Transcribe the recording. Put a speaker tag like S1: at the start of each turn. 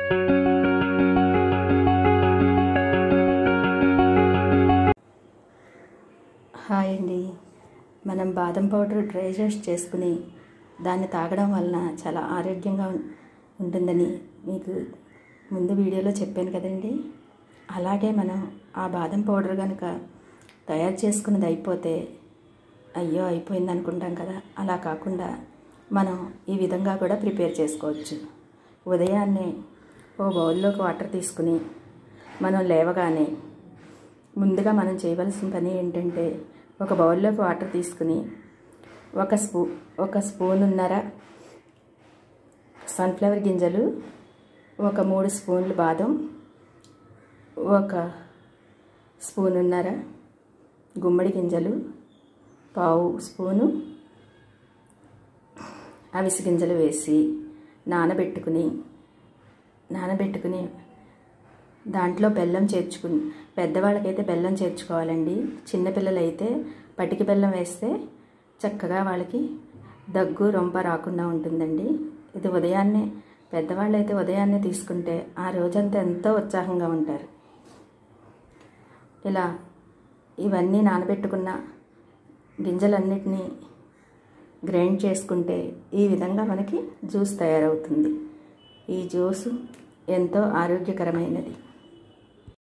S1: Hi అండి. మనం బాదం పౌడర్ డ్రై రోస్ట్ చేసుకుని దాన్ని తాగడం వలన చాలా ఆరోగ్యంగా ఉంటుందని మీకు ముందు వీడియోలో చెప్పాను కదండి. అలాగే మనం ఆ బాదం పౌడర్ కనుక తయారు చేసుకున్నది అయిపోతే అయ్యో అయిపోయింది అనుకుంటాం కదా. అలా కాకుండా మనం ఈ విధంగా కూడా ప్రిపేర్ చేసుకోవచ్చు. ఉదయాన్నే ఓ బౌల్లోకి వాటర్ తీసుకుని మనం లేవగానే ముందుగా మనం చేయవలసిన పని ఏంటంటే ఒక బౌల్లోకి వాటర్ తీసుకుని ఒక స్పూనున్నర సన్ఫ్లవర్ గింజలు, ఒక 3 స్పూన్లు బాదం, ఒక స్పూనున్నర గుమ్మడి గింజలు, పావు స్పూను అవిసె గింజలు వేసి నానబెట్టుకుని దాంట్లో బెల్లం చేర్చుకుని, పెద్దవాళ్ళకైతే బెల్లం చేర్చుకోవాలండి. చిన్నపిల్లలైతే పటికి బెల్లం వేస్తే చక్కగా వాళ్ళకి దగ్గు రొంప రాకుండా ఉంటుందండి. ఇది ఉదయాన్నే, పెద్దవాళ్ళైతే ఉదయాన్నే తీసుకుంటే ఆ రోజంతా ఎంతో ఉత్సాహంగా ఉంటారు. ఇలా ఇవన్నీ నానబెట్టుకున్న గింజలన్నిటినీ గ్రైండ్ చేసుకుంటే ఈ విధంగా మనకి జ్యూస్ తయారవుతుంది. ఈ జ్యూసు ఎంతో ఆరోగ్యకరమైనది.